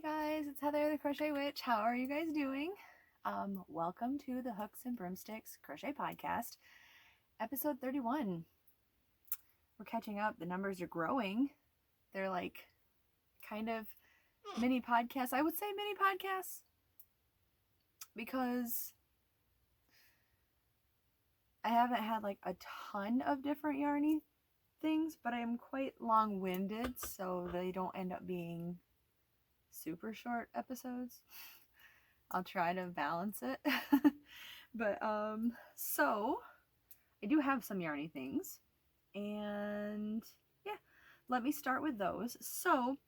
Hey guys, it's Heather the Crochet Witch. How are you guys doing? Welcome to the Hooks and Broomsticks Crochet Podcast, episode 31. We're catching up. The numbers are growing. They're like kind of mini podcasts. I would say mini podcasts because I haven't had like a ton of different yarny things, but I am quite long-winded, so they don't end up being super short episodes. I'll try to balance it. But so I do have some yarny things, and yeah, let me start with those. So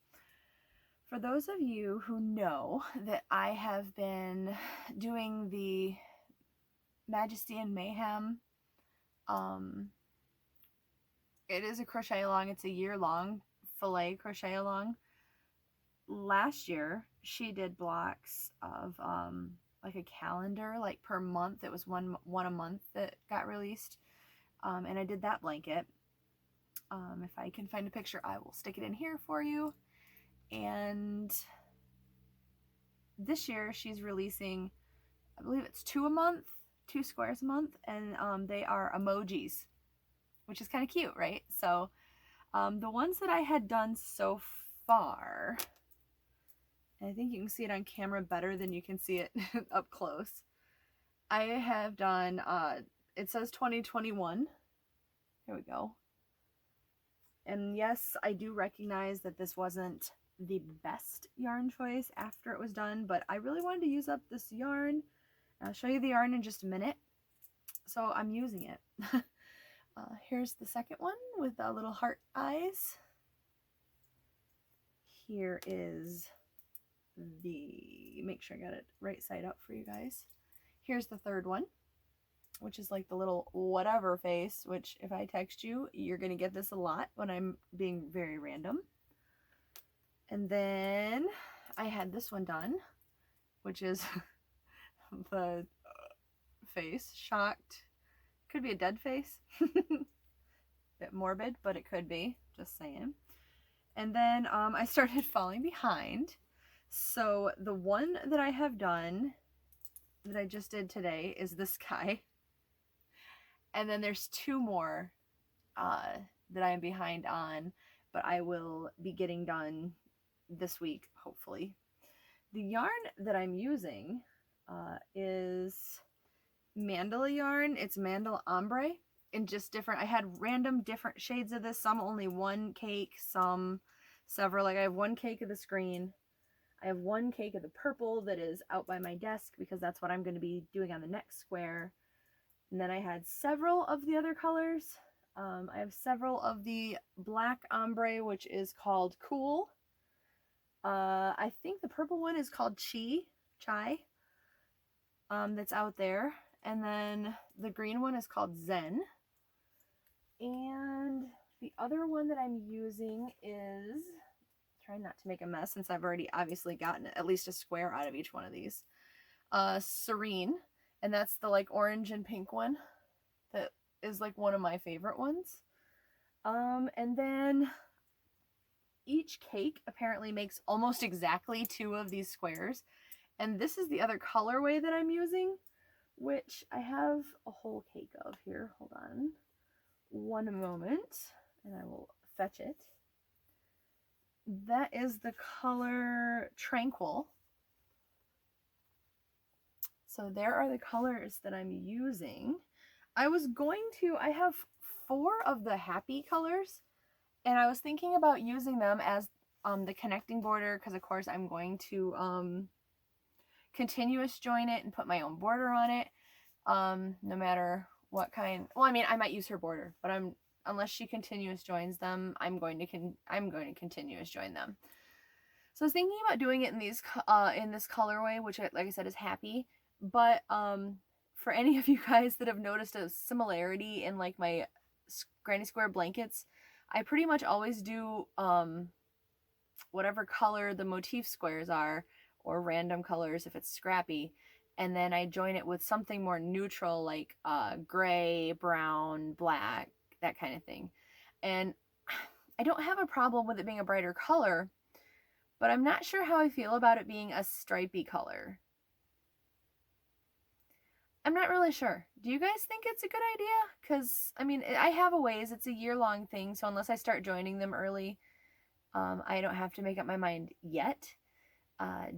for those of you who know that I have been doing the Majesty and Mayhem, it is a crochet along. It's a year-long filet crochet along. Last year she did blocks of like a calendar, like per month. It was one a month that got released, and I did that blanket. If I can find a picture, I will stick it in here for you. And this year she's releasing, I believe it's 2 a month, 2 squares a month, and they are emojis, which is kind of cute, right? So the ones that I had done so far, and I think you can see it on camera better than you can see it up close. I have done, it says 2021. Here we go. And yes, I do recognize that this wasn't the best yarn choice after it was done, but I really wanted to use up this yarn. I'll show you the yarn in just a minute. So I'm using it. Here's the second one with the little heart eyes. Here is make sure I got it right side up for you guys. Here's the third one, which is like the little whatever face, which if I text you, you're going to get this a lot when I'm being very random. And then I had this one done, which is the face, shocked. Could be a dead face. Bit morbid, but it could be, just saying. And then I started falling behind. So the one that I have done that I just did today is this guy. And then there's 2 more that I am behind on, but I will be getting done this week, hopefully. The yarn that I'm using is mandala yarn. It's mandala ombre, and just different. I had random different shades of this. Some only 1 cake, some several. Like I have 1 cake of this green. I have 1 cake of the purple that is out by my desk because that's what I'm going to be doing on the next square. And then I had several of the other colors. I have several of the black ombre, which is called Cool. I think the purple one is called Chai. That's out there. And then the green one is called Zen. And the other one that I'm using is, trying not to make a mess since I've already obviously gotten at least a square out of each one of these. Serene, and that's the like orange and pink one that is like one of my favorite ones. And then each cake apparently makes almost exactly 2 of these squares, and this is the other colorway that I'm using, which I have a whole cake of here. Hold on one moment and I will fetch it. That is the color Tranquil. So there are the colors that I'm using. I have 4 of the happy colors, and I was thinking about using them as the connecting border, because of course I'm going to continuous join it and put my own border on it, no matter what kind. Well, I mean, I might use her border, but unless she continuous joins them, I'm going to continuous join them. So I was thinking about doing it in these in this colorway, which, like I said, is happy. But for any of you guys that have noticed a similarity in like my granny square blankets, I pretty much always do whatever color the motif squares are, or random colors if it's scrappy, and then I join it with something more neutral, like gray, brown, black, that kind of thing. And I don't have a problem with it being a brighter color, but I'm not sure how I feel about it being a stripy color. I'm not really sure. Do you guys think it's a good idea? Because, I mean, I have a ways. It's a year-long thing, so unless I start joining them early, I don't have to make up my mind yet.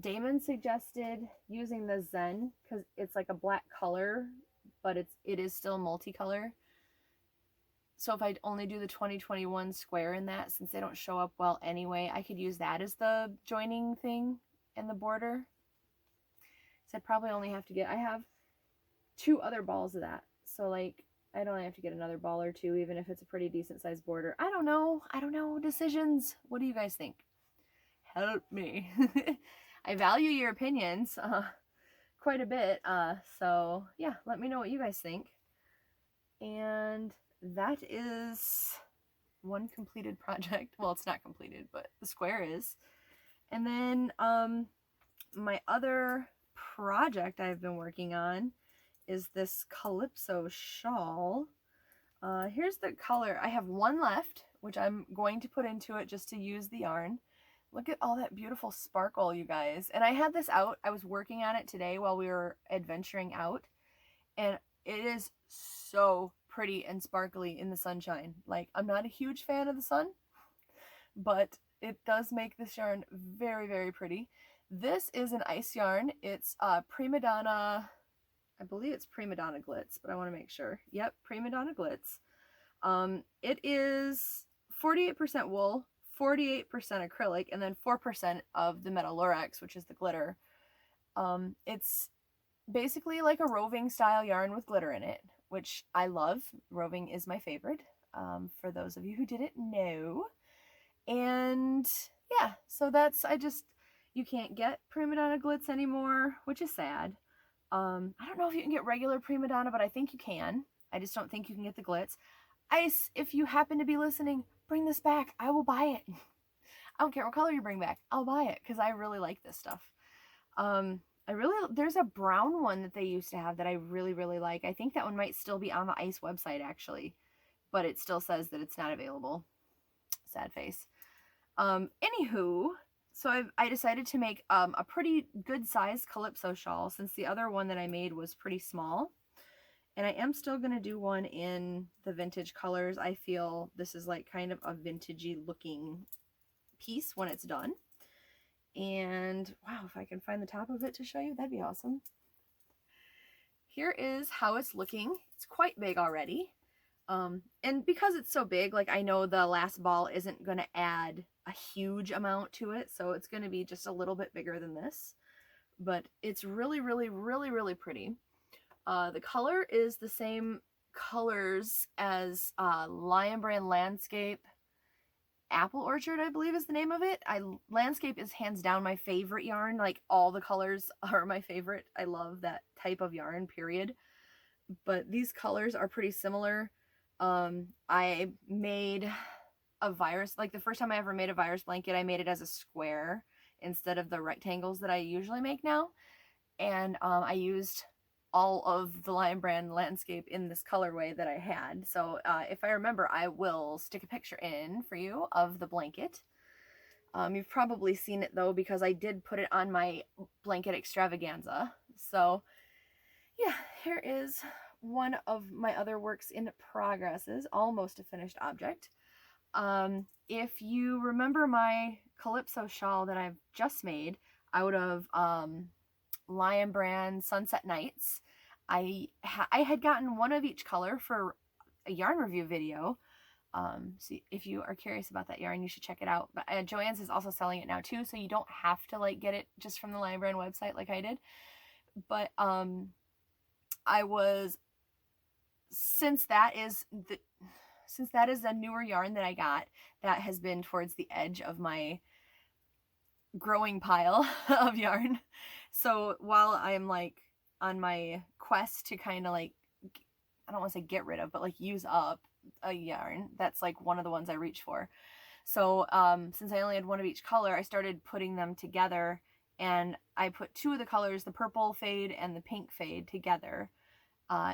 Damon suggested using the Zen because it's like a black color, but it is still multicolor. So if I only do the 2021 square in that, since they don't show up well anyway, I could use that as the joining thing and the border. So I'd probably only have to get, I have 2 other balls of that. So like, I'd only have to get another ball or 2, even if it's a pretty decent sized border. I don't know. Decisions. What do you guys think? Help me. I value your opinions quite a bit. So yeah, let me know what you guys think. And that is one completed project. Well, it's not completed, but the square is. And then my other project I've been working on is this Calypso Shawl. Here's the color. I have one left, which I'm going to put into it just to use the yarn. Look at all that beautiful sparkle, you guys. And I had this out. I was working on it today while we were adventuring out. And it is so pretty and sparkly in the sunshine. Like, I'm not a huge fan of the sun, but it does make this yarn very, very pretty. This is an ice yarn. It's Prima Donna, I believe it's Prima Donna Glitz, but I want to make sure. Yep, Prima Donna Glitz. It is 48% wool, 48% acrylic, and then 4% of the metal Lurex, which is the glitter. It's basically like a roving style yarn with glitter in it, which I love. Roving is my favorite, for those of you who didn't know. And yeah, so that's, you can't get Prima Donna Glitz anymore, which is sad. I don't know if you can get regular Prima Donna, but I think you can. I just don't think you can get the glitz. Ice, if you happen to be listening, bring this back. I will buy it. I don't care what color you bring back. I'll buy it because I really like this stuff. There's a brown one that they used to have that I really, really like. I think that one might still be on the Ice website actually, but it still says that it's not available. Sad face. Anywho, so I decided to make a pretty good sized Calypso shawl since the other one that I made was pretty small. And I am still going to do one in the vintage colors. I feel this is like kind of a vintagey looking piece when it's done. And wow, if I can find the top of it to show you, that'd be awesome. Here is how it's looking. It's quite big already. And because it's so big, like I know the last ball isn't going to add a huge amount to it, so it's going to be just a little bit bigger than this. But it's really, really, really, really pretty. The color is the same colors as Lion Brand Landscape Apple Orchard, I believe is the name of it. Landscape is hands down my favorite yarn. Like, all the colors are my favorite. I love that type of yarn, period. But these colors are pretty similar. I made a virus, like the first time I ever made a virus blanket, I made it as a square instead of the rectangles that I usually make now. And I used all of the Lion Brand Landscape in this colorway that I had. So if I remember, I will stick a picture in for you of the blanket. You've probably seen it though, because I did put it on my blanket extravaganza. So yeah, here is one of my other works in progresses, almost a finished object. If you remember my Calypso shawl that I've just made out of Lion Brand Sunset Nights, I had gotten one of each color for a yarn review video. So if you are curious about that yarn, you should check it out. But Joann's is also selling it now too, so you don't have to like get it just from the Lion Brand website like I did. But since that is a newer yarn that I got, that has been towards the edge of my growing pile of yarn. So while I'm like on my quest to kind of like, I don't want to say get rid of, but like use up a yarn, that's like one of the ones I reach for. So since I only had one of each color, I started putting them together, and I put 2 of the colors, the purple fade and the pink fade, together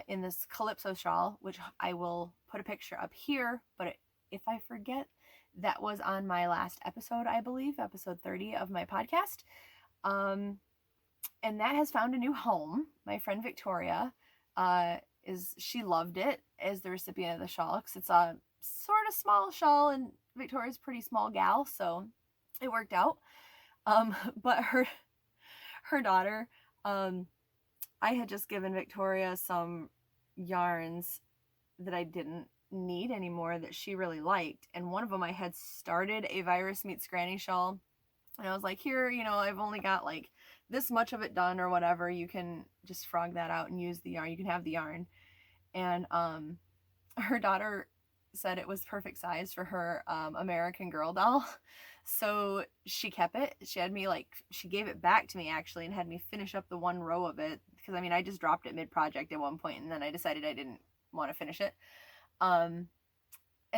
in this Calypso shawl, which I will put a picture up here. But if I forget That was on my last episode, I believe, episode 30 of my podcast. And that has found a new home. My friend Victoria, she loved it as the recipient of the shawl, because it's a sort of small shawl, and Victoria's a pretty small gal, so it worked out. But her daughter, I had just given Victoria some yarns that I didn't need anymore that she really liked, and one of them I had started a Virus Meets Granny shawl, and I was like, here, I've only got like this much of it done or whatever, you can just frog that out and use the yarn, you can have the yarn. And her daughter said it was perfect size for her American Girl doll, so she kept it. She gave it back to me actually, and had me finish up the one row of it, because I just dropped it mid-project at one point, and then I decided I didn't want to finish it. And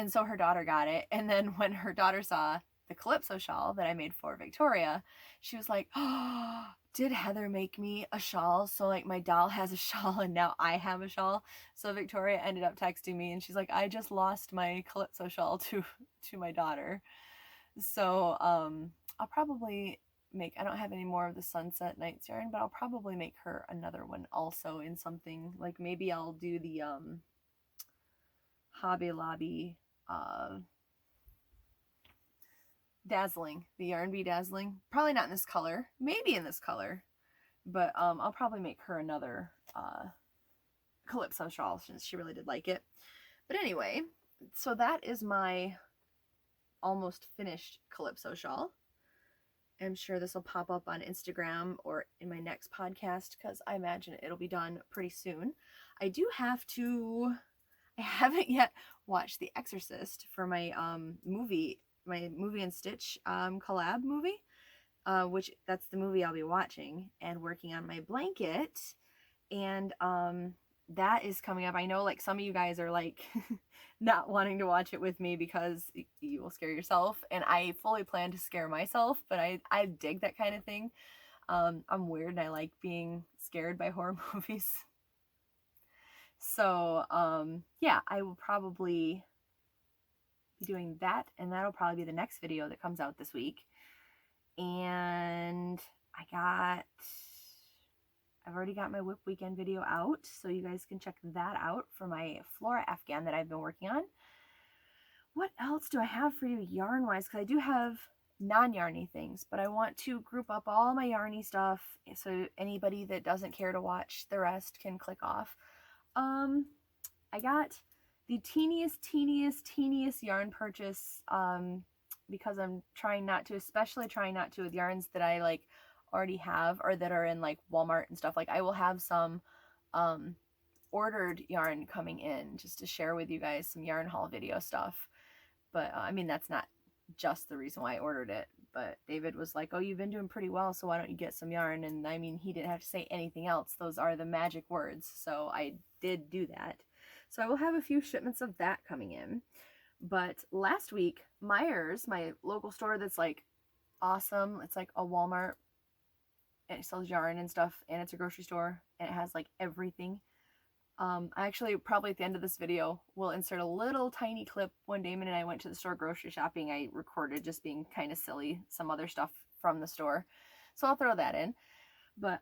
so her daughter got it, and then when her daughter saw the Calypso shawl that I made for Victoria, she was like, oh, did Heather make me a shawl? So like my doll has a shawl and now I have a shawl. So Victoria ended up texting me, and she's like, I just lost my Calypso shawl to my daughter. So I'll probably I don't have any more of the Sunset Nights yarn, but I'll probably make her another one also in something, like maybe I'll do the Hobby Lobby Dazzling, the Yarn Bee Dazzling. Probably not in this color, maybe in this color, but I'll probably make her another Calypso shawl, since she really did like it. But anyway, so that is my almost finished Calypso shawl. I'm sure this will pop up on Instagram or in my next podcast, because I imagine it'll be done pretty soon. I haven't yet watched The Exorcist for my movie and Stitch collab movie, which that's the movie I'll be watching, and working on my blanket, and that is coming up. I know like some of you guys are like not wanting to watch it with me because you will scare yourself, and I fully plan to scare myself, but I dig that kind of thing. I'm weird and I like being scared by horror movies. So yeah, I will probably be doing that, and that'll probably be the next video that comes out this week. And I've already got my WIP weekend video out, so you guys can check that out for my Flora Afghan that I've been working on. What else do I have for you yarn wise? Because I do have non-yarny things, but I want to group up all my yarny stuff so anybody that doesn't care to watch the rest can click off. I got the teeniest yarn purchase because I'm especially trying not to with yarns that I like already have or that are in like Walmart and stuff. Like I will have some ordered yarn coming in just to share with you guys, some yarn haul video stuff. But I mean, that's not just the reason why I ordered it, but David was like, oh, you've been doing pretty well, so why don't you get some yarn? And I mean, he didn't have to say anything else. Those are the magic words, so I did do that. So I will have a few shipments of that coming in. But last week, Meijer's, my local store that's like awesome, it's like a Walmart, and it sells yarn and stuff, and it's a grocery store, and it has like everything. I actually, probably at the end of this video, will insert a little tiny clip. When Damon and I went to the store grocery shopping, I recorded just being kind of silly, some other stuff from the store. So I'll throw that in. But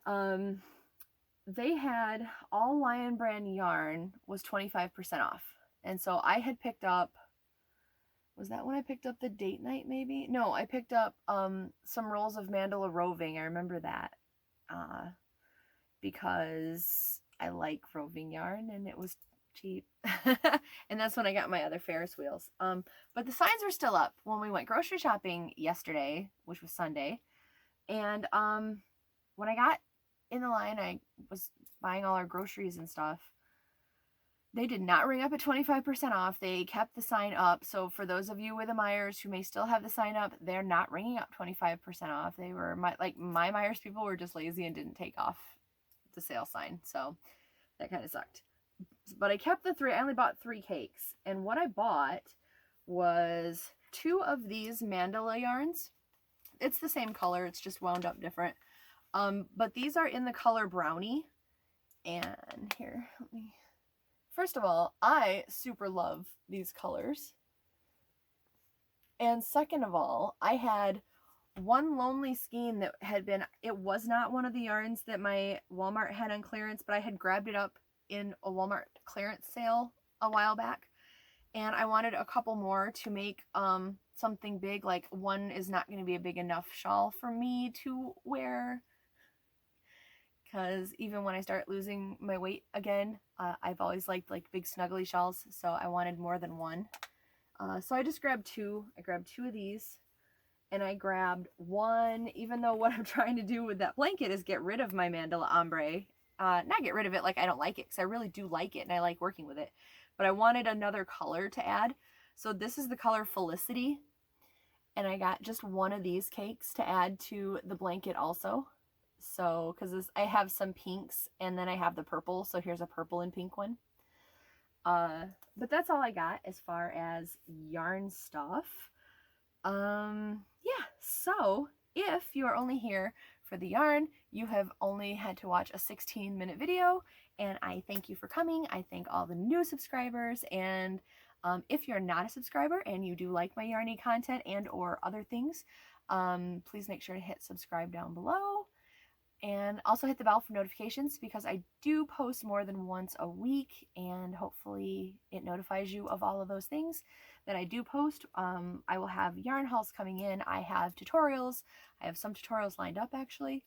they had all Lion brand yarn was 25% off. And so I had picked up, was that when I picked up the date night maybe? No, I picked up some rolls of Mandala Roving. I remember that because I like roving yarn and it was cheap. And that's when I got my other Ferris wheels. But the signs were still up when we went grocery shopping yesterday, which was Sunday. And when I got in the line, I was buying all our groceries and stuff. They did not ring up at 25% off. They kept the sign up. So for those of you with a Meijer's who may still have the sign up, they're not ringing up 25% off. They were my Meijer's people were just lazy and didn't take off the sale sign. So that kind of sucked. But I kept the 3. I only bought 3 cakes. And what I bought was 2 of these mandala yarns. It's the same color. It's just wound up different. But these are in the color brownie. And here, first of all, I super love these colors. And second of all, I had one lonely skein that had been, it was not one of the yarns that my Walmart had on clearance, but I had grabbed it up in a Walmart clearance sale a while back. And I wanted a couple more to make something big. Like, one is not going to be a big enough shawl for me to wear, because even when I start losing my weight again, I've always liked like big snuggly shawls, so I wanted more than one. So I just grabbed two. I grabbed two of these, and I grabbed one, even though what I'm trying to do with that blanket is get rid of my mandala ombre. Not get rid of it like I don't like it, because I really do like it and I like working with it. But I wanted another color to add. So this is the color Felicity. And I got just one of these cakes to add to the blanket also. So, because I have some pinks and then I have the purple. So here's a purple and pink one. But that's all I got as far as yarn stuff. Yeah, so if you are only here for the yarn, you have only had to watch a 16-minute video, and I thank you for coming. I thank all the new subscribers, and if you're not a subscriber and you do like my yarny content and or other things, please make sure to hit subscribe down below. And also hit the bell for notifications, because I do post more than once a week, and hopefully it notifies you of all of those things that I do post. I will have yarn hauls coming in. I have tutorials. I have some tutorials lined up actually.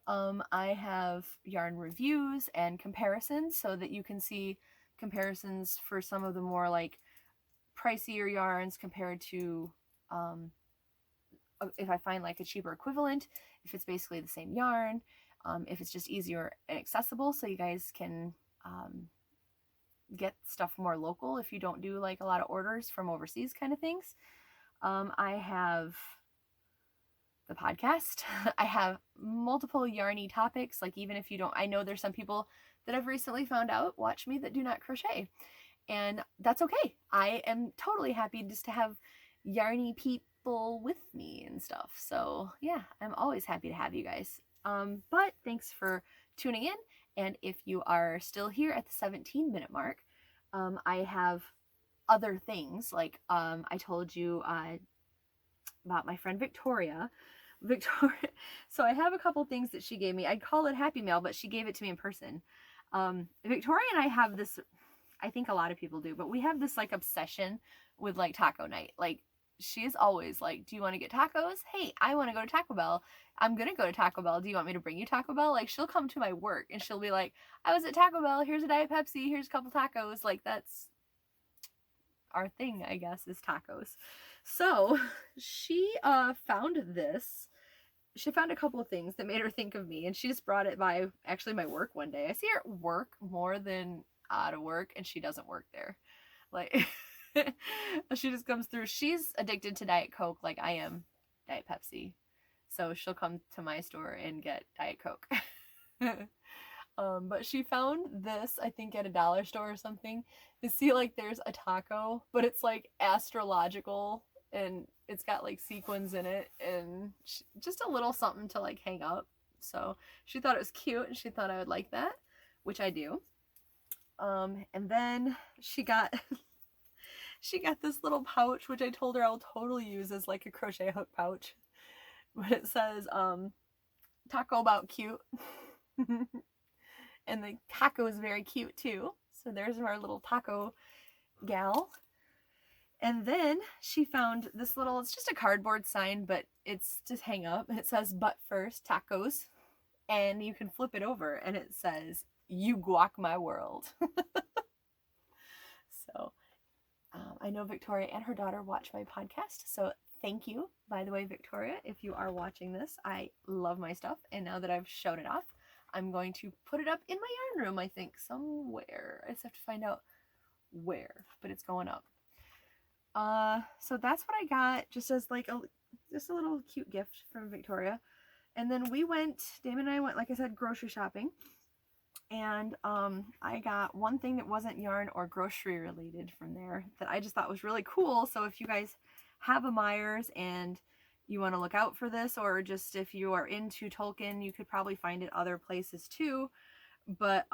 I have yarn reviews and comparisons, so that you can see comparisons for some of the more like pricier yarns compared to if I find like a cheaper equivalent, if it's basically the same yarn, if it's just easier and accessible, so you guys can get stuff more local if you don't do like a lot of orders from overseas kind of things. I have the podcast. I have multiple yarny topics, like even if you don't, I know there's some people that I've recently found out watch me that do not crochet, and that's okay. I am totally happy just to have yarny people with me and stuff. So yeah, I'm always happy to have you guys. But thanks for tuning in. And if you are still here at the 17-minute mark, I have other things, like I told you about my friend Victoria. So I have a couple things that she gave me. I'd call it Happy Mail, but she gave it to me in person. Victoria and I have this, I think a lot of people do, but we have this like obsession with like taco night. Like, she is always like, do you want to get tacos? Hey, I want to go to Taco Bell. I'm going to go to Taco Bell. Do you want me to bring you Taco Bell? Like, she'll come to my work and she'll be like, I was at Taco Bell. Here's a Diet Pepsi. Here's a couple tacos. Like, that's our thing, I guess, is tacos. So she found this. She found a couple of things that made her think of me, and she just brought it by actually my work one day. I see her at work more than out of work, and she doesn't work there. Like, she just comes through. She's addicted to Diet Coke like I am Diet Pepsi. So she'll come to my store and get Diet Coke. But she found this, I think, at a dollar store or something. You see, like, there's a taco, but it's like astrological, and it's got like sequins in it, and just a little something to like hang up. So she thought it was cute, and she thought I would like that, which I do. And then she got she got this little pouch, which I told her I'll totally use as like a crochet hook pouch. But it says taco about cute. And the taco is very cute too. So there's our little taco gal. And then she found this little, it's just a cardboard sign, but it's to hang up. And it says, but first, tacos. And you can flip it over and it says, you guac my world. So I know Victoria and her daughter watch my podcast. So thank you, by the way, Victoria, if you are watching this. I love my stuff. And now that I've shown it off, I'm going to put it up in my yarn room, I think, somewhere. I just have to find out where, but it's going up. So that's what I got, just as like just a little cute gift from Victoria. And then we went, Damon and I went, like I said, grocery shopping. And I got one thing that wasn't yarn or grocery related from there that I just thought was really cool. So if you guys have a Myers and you want to look out for this, or just if you are into Tolkien, you could probably find it other places too. But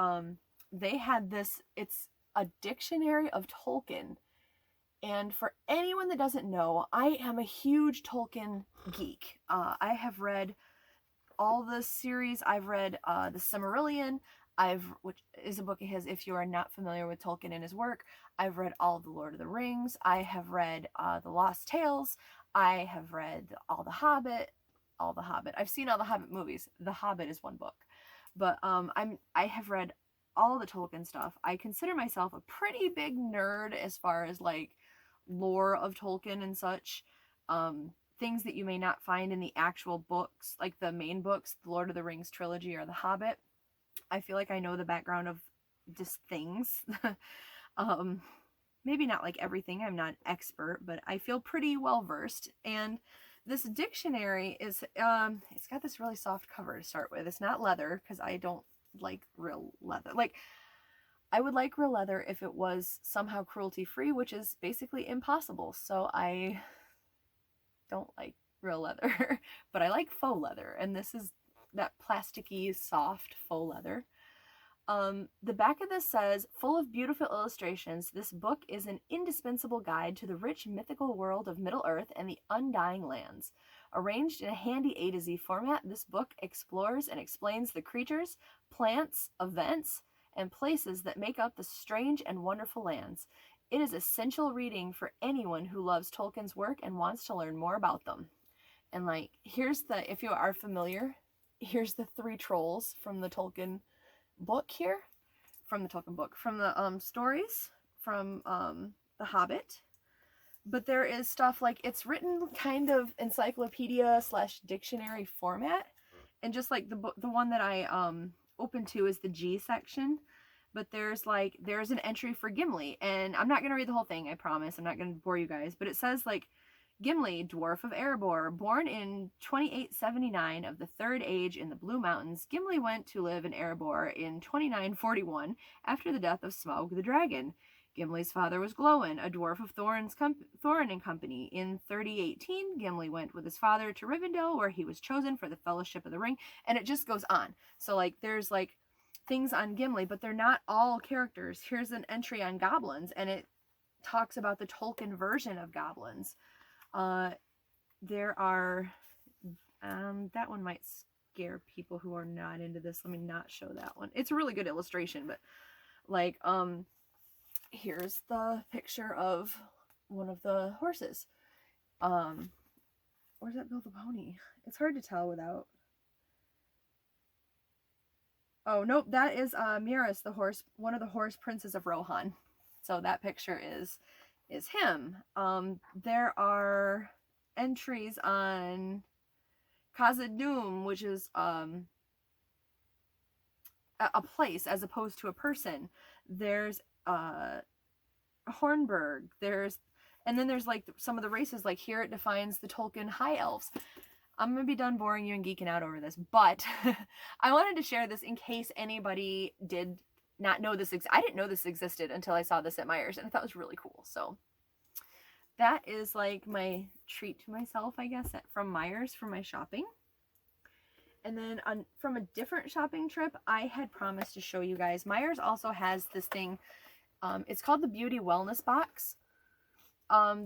they had this, it's a dictionary of Tolkien. And for anyone that doesn't know, I am a huge Tolkien geek. I have read all the series. I've read the Silmarillion, which is a book of his. If you are not familiar with Tolkien and his work, I've read all of the Lord of the Rings. I have read the Lost Tales. I have read all the Hobbit. I've seen all the Hobbit movies. The Hobbit is one book, but I have read all the Tolkien stuff. I consider myself a pretty big nerd as far as like lore of Tolkien and such. Things that you may not find in the actual books, like the main books, the Lord of the Rings trilogy or the Hobbit. I feel like I know the background of just things. Maybe not like everything. I'm not an expert, but I feel pretty well versed. And this dictionary is, it's got this really soft cover to start with. It's not leather because I don't like real leather. Like, I would like real leather if it was somehow cruelty-free, which is basically impossible. So I don't like real leather, but I like faux leather, and this is that plasticky, soft faux leather. The back of this says, full of beautiful illustrations, this book is an indispensable guide to the rich mythical world of Middle-earth and the Undying Lands. Arranged in a handy A to Z format, this book explores and explains the creatures, plants, events, and places that make up the strange and wonderful lands. It is essential reading for anyone who loves Tolkien's work and wants to learn more about them. And like, here's the, if you are familiar, here's the 3 trolls from the Tolkien book here. From the Tolkien book. From the stories from The Hobbit. But there is stuff like, it's written kind of encyclopedia / dictionary format. And just like the one that I opened to is the G section. But there's an entry for Gimli, and I'm not going to read the whole thing, I promise. I'm not going to bore you guys, but it says like, Gimli, dwarf of Erebor, born in 2879 of the Third Age in the Blue Mountains, Gimli went to live in Erebor in 2941 after the death of Smaug the dragon. Gimli's father was Glóin, a dwarf of Thorin and Company. In 3018, Gimli went with his father to Rivendell, where he was chosen for the Fellowship of the Ring, and it just goes on. So like, there's like things on Gimli, but they're not all characters. Here's an entry on goblins, and it talks about the Tolkien version of goblins. There are, that one might scare people who are not into this. Let me not show that one. It's a really good illustration, but like, here's the picture of one of the horses. Where's that Bill the Pony? It's hard to tell without. Oh, nope, that is Miras, the horse, one of the horse princes of Rohan. So that picture is him. There are entries on Khazad-dûm, which is a place as opposed to a person. There's Hornburg. And then there's like some of the races, like here it defines the Tolkien High Elves. I'm going to be done boring you and geeking out over this, but I wanted to share this in case anybody did not know this. I didn't know this existed until I saw this at Meijer's, and I thought it was really cool. So that is like my treat to myself, I guess, from Meijer's for my shopping. And then from a different shopping trip, I had promised to show you guys. Meijer's also has this thing. It's called the Beauty Wellness Box.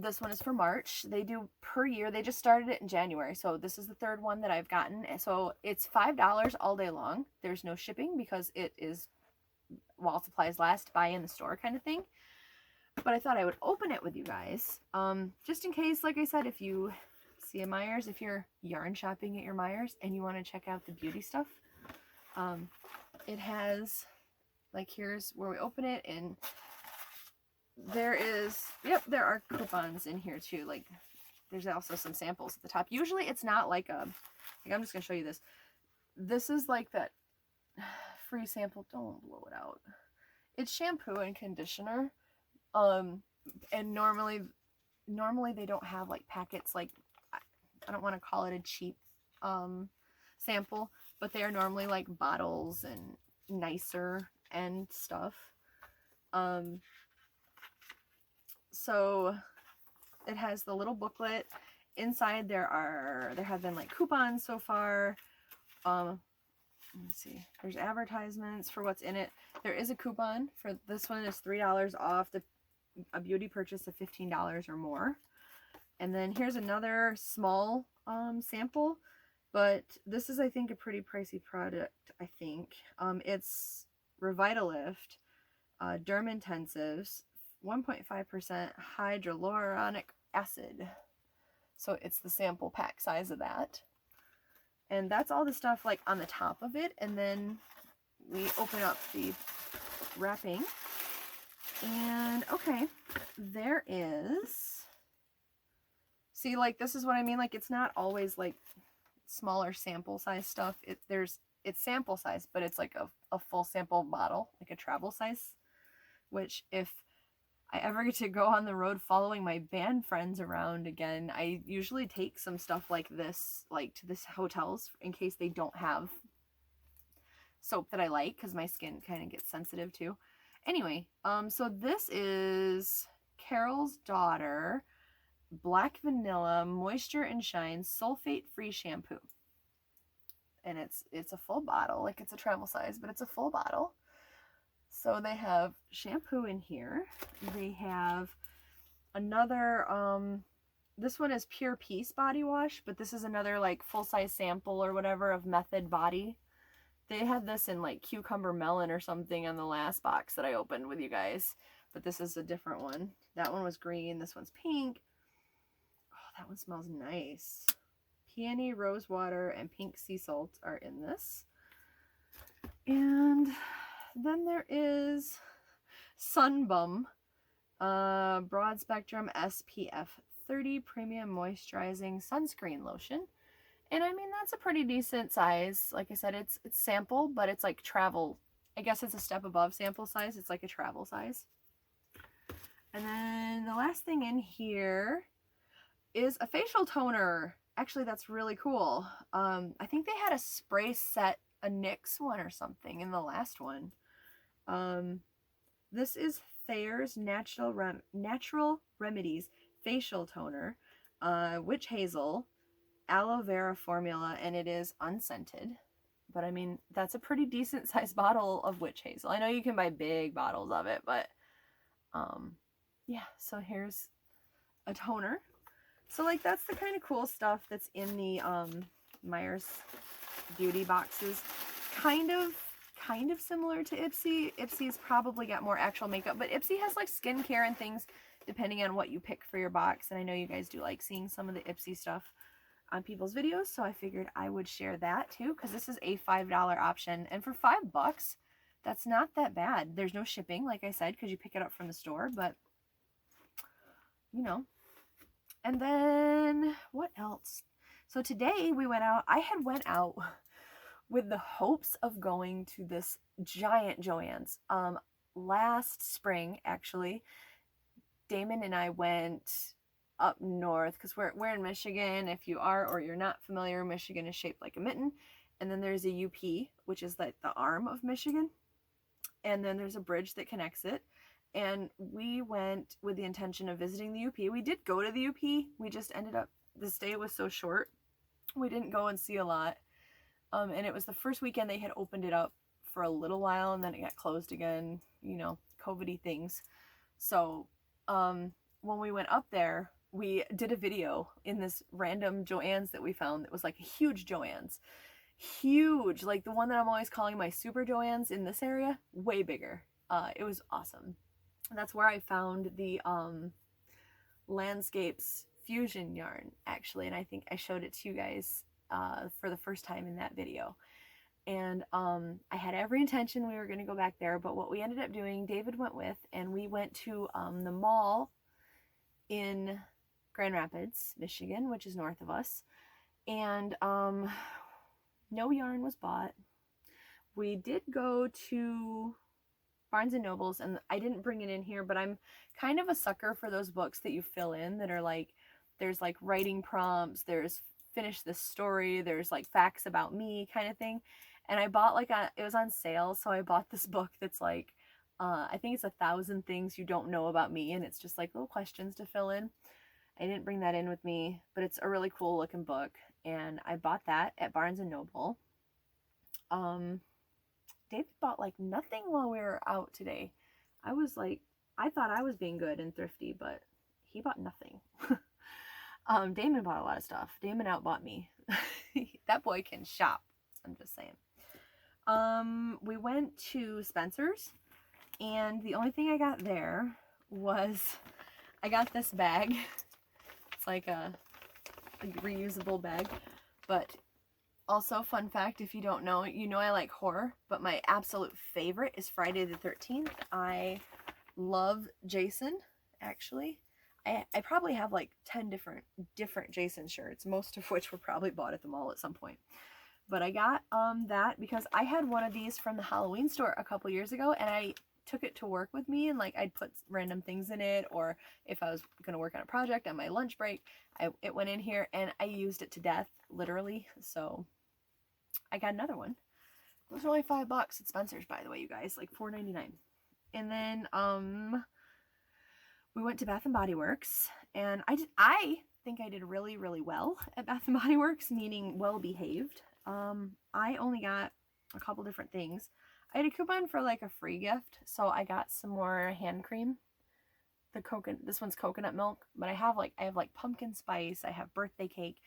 This one is for March. They do per year. They just started it in January. So this is the 3rd one that I've gotten. So it's $5 all day long. There's no shipping because it is while supplies last, buy in the store kind of thing. But I thought I would open it with you guys. Just in case, like I said, if you see a Meijer's, if you're yarn shopping at your Meijer's and you want to check out the beauty stuff, it has, like, here's where we open it, and there is, yep, there are coupons in here too. Like, there's also some samples at the top. Usually it's not like I'm just gonna show you this. This is like that free sample. Don't blow it out. It's shampoo and conditioner. And normally they don't have like packets, like, I don't want to call it a cheap sample, but they are normally like bottles and nicer and stuff. So it has the little booklet. Inside there have been like coupons so far. Let me see. There's advertisements for what's in it. There is a coupon for this one. Is $3 off the a beauty purchase of $15 or more. And then here's another small sample, but this is, I think, a pretty pricey product, I think. It's Revitalift Derm Intensives 1.5% hyaluronic acid. So it's the sample pack size of that. And that's all the stuff like on the top of it. And then we open up the wrapping. And okay, there is, see, like, this is what I mean. Like, it's not always like smaller sample size stuff. It's sample size, but it's like a full sample bottle, like a travel size, which if I ever get to go on the road following my band friends around again, I usually take some stuff like this, like to this hotels in case they don't have soap that I like, because my skin kind of gets sensitive too. Anyway, so this is Carol's Daughter Black Vanilla Moisture and Shine Sulfate Free Shampoo. And it's a full bottle, like it's a travel size, but it's a full bottle. So they have shampoo in here. They have another, this one is Pure Peace body wash, but this is another like full-size sample or whatever of Method Body. They had this in like cucumber melon or something on the last box that I opened with you guys, but this is a different one. That one was green, this one's pink. Oh, that one smells nice. Peony, rose water, and pink sea salt are in this. And then there is Sunbum Broad Spectrum SPF 30 Premium Moisturizing Sunscreen Lotion. And I mean, that's a pretty decent size. Like I said, it's sample, but it's like travel. I guess it's a step above sample size. It's like a travel size. And then the last thing in here is a facial toner. Actually, that's really cool. I think they had a spray set, a NYX one or something in the last one. This is Thayer's Natural Remedies Facial Toner, Witch Hazel, Aloe Vera formula, and it is unscented. But I mean, that's a pretty decent sized bottle of Witch Hazel. I know you can buy big bottles of it, but yeah, so here's a toner. So like, that's the kind of cool stuff that's in the Myers beauty boxes. Kind of similar to Ipsy. Ipsy's probably got more actual makeup, but Ipsy has like skincare and things depending on what you pick for your box. And I know you guys do like seeing some of the Ipsy stuff on people's videos, so I figured I would share that too, because this is a $5 option, and for $5, that's not that bad. There's no shipping, like I said, because you pick it up from the store, but you know. And then what else? So today we went out. I had went out with the hopes of going to this giant Joann's. Last spring, actually, Damon and I went up north because we're in Michigan. If you are or you're not familiar, Michigan is shaped like a mitten. And then there's a UP, which is like the arm of Michigan. And then there's a bridge that connects it. And we went with the intention of visiting the UP. We did go to the UP. We just ended up, this day was so short, we didn't go and see a lot. And it was the first weekend they had opened it up for a little while, and then it got closed again, you know, COVID-y things. So when we went up there, we did a video in this random Joann's that we found that was like a huge Joann's. Huge, like the one that I'm always calling my super Joann's in this area, way bigger. It was awesome. And that's where I found the Landscapes Fusion yarn, actually, and I think I showed it to you guys for the first time in that video. And I had every intention we were going to go back there, but what we ended up doing, David went with, and we went to the mall in Grand Rapids, Michigan, which is north of us, and no yarn was bought. We did go to Barnes & Noble's, and I didn't bring it in here, but I'm kind of a sucker for those books that you fill in that are like, there's like writing prompts, there's finish this story, there's like facts about me kind of thing. And I bought like it was on sale, so I bought this book that's like, I think it's 1,000 things you don't know about me, and it's just like little questions to fill in. I didn't bring that in with me, but it's a really cool looking book, and I bought that at Barnes & Noble. David bought like nothing while we were out today. I was like I thought I was being good and thrifty, but he bought nothing. Damon bought a lot of stuff. Damon outbought me. That boy can shop. I'm just saying. We went to Spencer's, and the only thing I got there was I got this bag. It's like a reusable bag, but also, fun fact, if you don't know, you know I like horror, but my absolute favorite is Friday the 13th. I love Jason, actually. I probably have like 10 different Jason shirts, most of which were probably bought at the mall at some point. But I got that because I had one of these from the Halloween store a couple years ago, and I took it to work with me, and like I'd put random things in it, or if I was going to work on a project on my lunch break, it went in here and I used it to death, literally. So I got another one. Those are only $5 at Spencer's, by the way, you guys, like $4.99. And then we went to Bath and Body Works, and I think I did really, really well at Bath and Body Works, meaning well behaved. I only got a couple different things. I had a coupon for like a free gift, so I got some more hand cream. This one's coconut milk, but I have like pumpkin spice, I have birthday cake.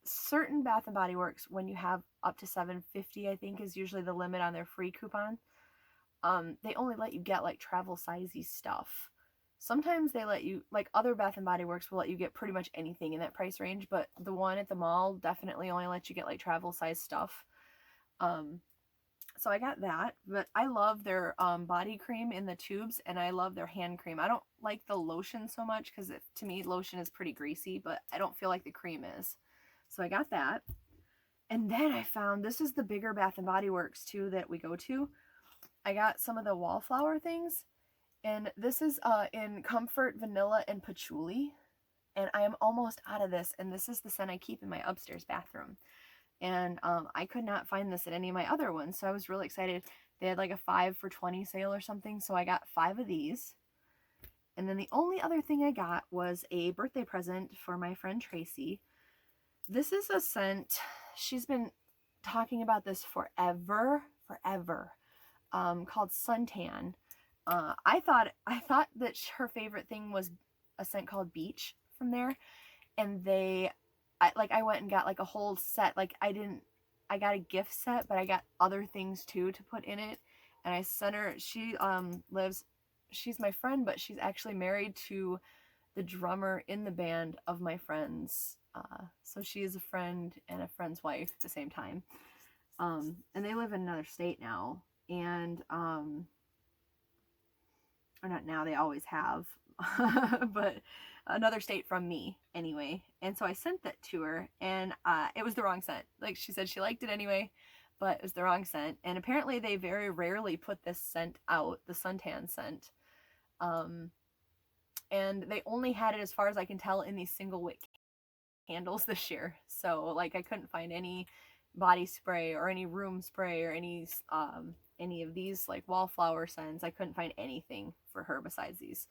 Certain Bath and Body Works, when you have up to $7.50, I think is usually the limit on their free coupon. They only let you get like travel sizey stuff. Sometimes they let you, like other Bath and Body Works will let you get pretty much anything in that price range, but the one at the mall definitely only lets you get like travel size stuff. So I got that, but I love their body cream in the tubes, and I love their hand cream. I don't like the lotion so much because to me lotion is pretty greasy, but I don't feel like the cream is. So I got that. And then I found, this is the bigger Bath and Body Works too that we go to. I got some of the wallflower things, and this is in Comfort, Vanilla, and Patchouli. And I am almost out of this, and this is the scent I keep in my upstairs bathroom. And I could not find this at any of my other ones, so I was really excited. They had like a 5 for $20 sale or something, so I got 5 of these. And then the only other thing I got was a birthday present for my friend Tracy. This is a scent, she's been talking about this forever, called Suntan. I thought that her favorite thing was a scent called Beach from there, and I went and got like a whole set. Like I got a gift set, but I got other things too to put in it, and I sent her. She's my friend, but she's actually married to the drummer in the band of my friends. So she is a friend and a friend's wife at the same time. And they live in another state now, and or not now, they always have, but another state from me anyway. And so I sent that to her, and it was the wrong scent. Like she said, she liked it anyway, but it was the wrong scent. And apparently they very rarely put this scent out, the Suntan scent. And they only had it, as far as I can tell, in these single wick candles this year. So like I couldn't find any body spray or any room spray or any of these like wallflower scents. I couldn't find anything for her besides these.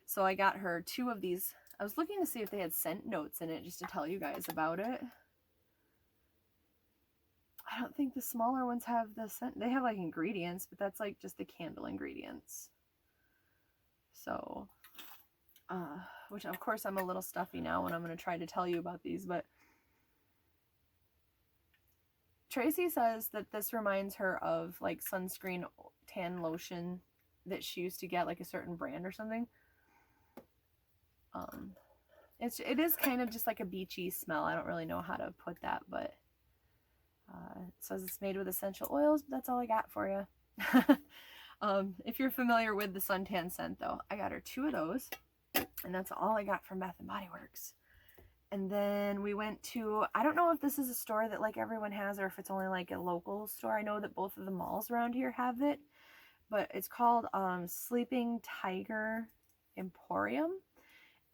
So I got her 2 of these. I was looking to see if they had scent notes in it just to tell you guys about it. I don't think the smaller ones have the scent. They have like ingredients, but that's like just the candle ingredients. So which of course I'm a little stuffy now when I'm going to try to tell you about these, but Tracy says that this reminds her of like sunscreen tan lotion that she used to get, like a certain brand or something. It is kind of just like a beachy smell. I don't really know how to put that, but it says it's made with essential oils, but that's all I got for you. If you're familiar with the suntan scent though, I got her 2 of those. And that's all I got from Bath and Body Works. And then we went to, I don't know if this is a store that like everyone has or if it's only like a local store. I know that both of the malls around here have it, but it's called Sleeping Tiger Emporium.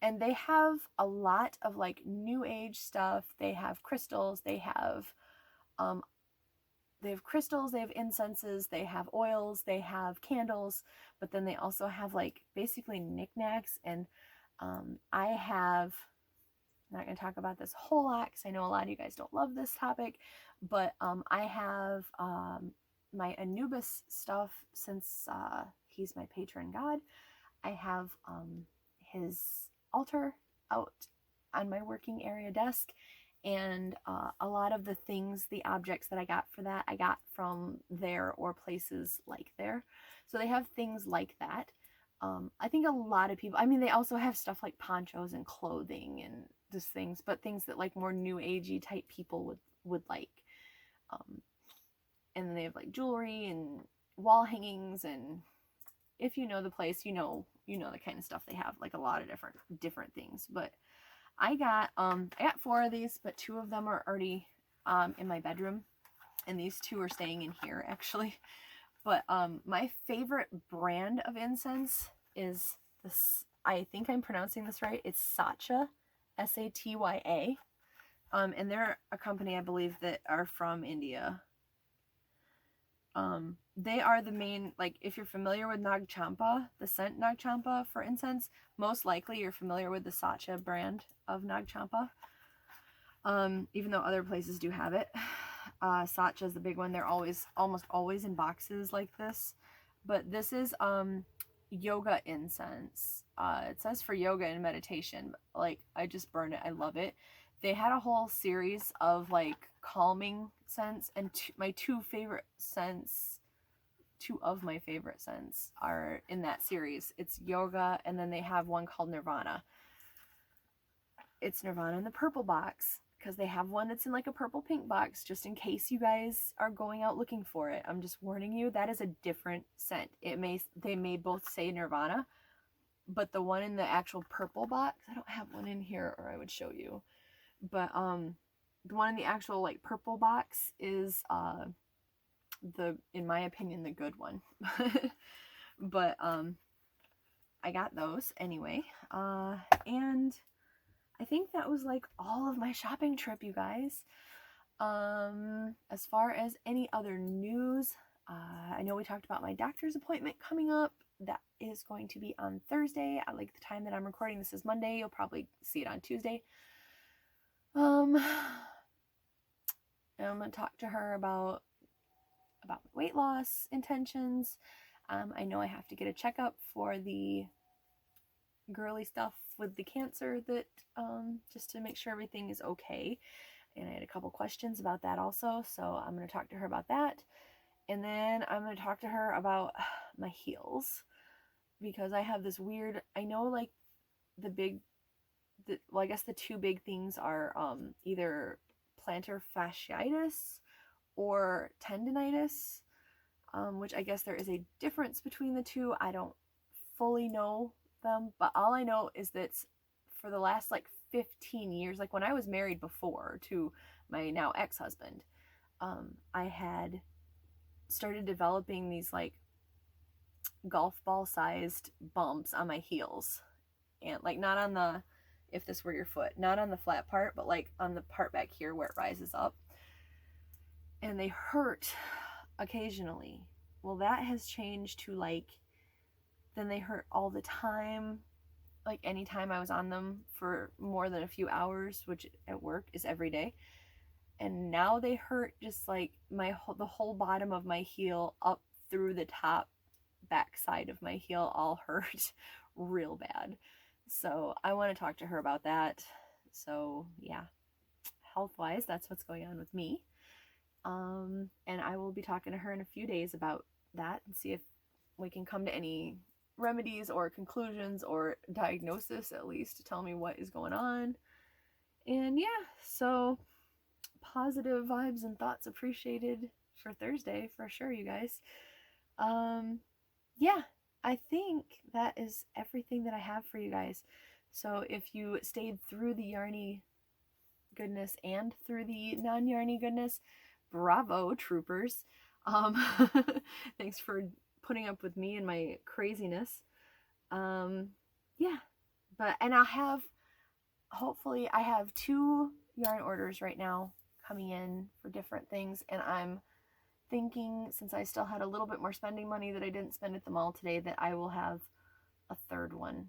And they have a lot of like new age stuff. They have crystals, they have crystals, they have incenses, they have oils, they have candles, but then they also have like basically knickknacks. And I'm not going to talk about this a whole lot because I know a lot of you guys don't love this topic, but I have my Anubis stuff since he's my patron god. I have his altar out on my working area desk, and a lot of the things, the objects that I got for that, I got from there or places like there. So they have things like that. I think a lot of people, I mean, they also have stuff like ponchos and clothing and just things, but things that like more new agey type people would like. And then they have like jewelry and wall hangings, and if you know the place, you know the kind of stuff they have, like a lot of different things. But I got 4 of these, but 2 of them are already in my bedroom, and these 2 are staying in here actually. But my favorite brand of incense is this, I think I'm pronouncing this right, it's Satya, Satya. And they're a company, I believe, that are from India. They are the main, like, if you're familiar with Nag Champa, the scent Nag Champa for incense, most likely you're familiar with the Satya brand of Nag Champa. Even though other places do have it. Satya is the big one. They're almost always in boxes like this. But this is yoga incense. It says for yoga and meditation. Like, I just burn it. I love it. They had a whole series of like calming scents, and 2 of my favorite scents are in that series. It's yoga, and then they have one called Nirvana. It's Nirvana in the purple box, because they have one that's in like a purple pink box, just in case you guys are going out looking for it. I'm just warning you, that is a different scent. They may both say Nirvana, but the one in the actual purple box, I don't have one in here or I would show you. But the one in the actual like purple box is in my opinion, the good one. But I got those anyway. And I think that was like all of my shopping trip, you guys. As far as any other news, I know we talked about my doctor's appointment coming up. That is going to be on Thursday. At like the time that I'm recording this is Monday. You'll probably see it on Tuesday. And I'm going to talk to her about weight loss intentions. I know I have to get a checkup for the girly stuff with the cancer, that just to make sure everything is okay. And I had a couple questions about that also, so I'm going to talk to her about that. And then I'm going to talk to her about my heels, because I have this weird, I know like I guess the 2 big things are either plantar fasciitis or tendinitis, which I guess there is a difference between the 2. I don't fully know them, but all I know is that for the last like 15 years, like when I was married before to my now ex-husband, I had started developing these like golf ball sized bumps on my heels, and like not on the, if this were your foot, not on the flat part, but like on the part back here where it rises up, and they hurt occasionally. Well, that has changed to like, then they hurt all the time, like anytime I was on them for more than a few hours, which at work is every day. And now they hurt just like the whole bottom of my heel up through the top back side of my heel all hurt real bad. So I want to talk to her about that. So yeah, health wise, that's what's going on with me. And I will be talking to her in a few days about that and see if we can come to any remedies or conclusions or diagnosis, at least, to tell me what is going on. And yeah, so positive vibes and thoughts appreciated for Thursday for sure, you guys. Yeah, I think that is everything that I have for you guys. So if you stayed through the yarny goodness and through the non-yarny goodness, bravo, troopers. Thanks for putting up with me and my craziness. Yeah, and hopefully I have 2 yarn orders right now coming in for different things, and I'm thinking, since I still had a little bit more spending money that I didn't spend at the mall today, that I will have a 3rd one.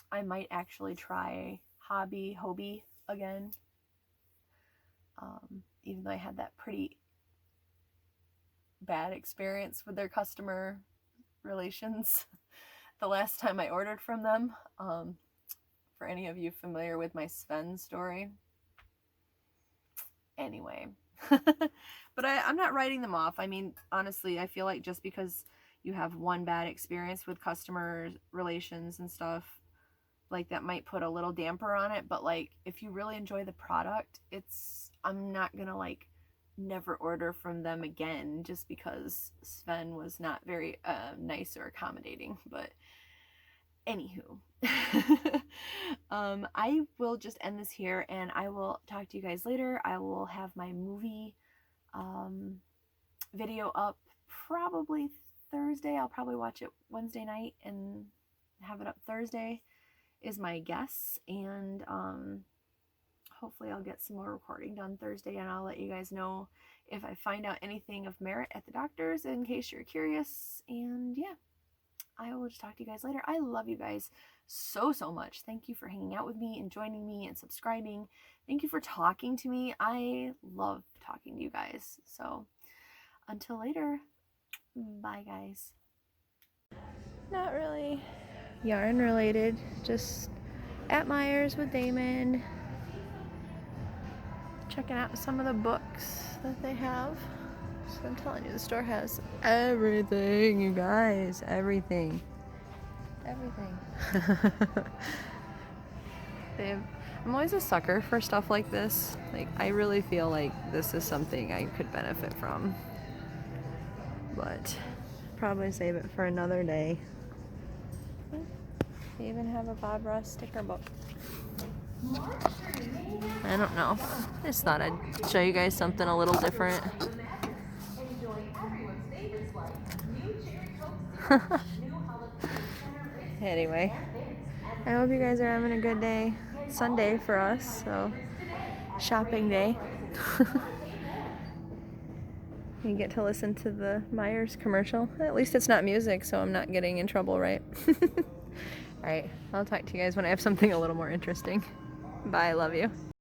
I might actually try Hobby again, even though I had that pretty bad experience with their customer Relations the last time I ordered from them. For any of you familiar with my Sven story. Anyway. But I'm not writing them off. I mean, honestly, I feel like just because you have one bad experience with customer relations and stuff, like that might put a little damper on it. But like, if you really enjoy the product, I'm not gonna like never order from them again just because Sven was not very nice or accommodating. But anywho, I will just end this here, and I will talk to you guys later. I will have my movie video up probably Thursday. I'll probably watch it Wednesday night and have it up Thursday is my guess. And hopefully I'll get some more recording done Thursday, and I'll let you guys know if I find out anything of merit at the doctor's in case you're curious. And yeah, I will just talk to you guys later. I love you guys so much. Thank you for hanging out with me and joining me and subscribing. Thank you for talking to me. I love talking to you guys. So until later, bye guys. Not really yarn related, just at Myers with Damon, checking out some of the books that they have. So I'm telling you, the store has everything, you guys, everything. I'm always a sucker for stuff like this. Like, I really feel like this is something I could benefit from, but probably save it for another day. They even have a Bob Ross sticker book. I don't know. I just thought I'd show you guys something a little different. Anyway, I hope you guys are having a good day. Sunday for us, so shopping day. You get to listen to the Myers commercial. At least it's not music, so I'm not getting in trouble, right? Alright, I'll talk to you guys when I have something a little more interesting. Bye, I love you.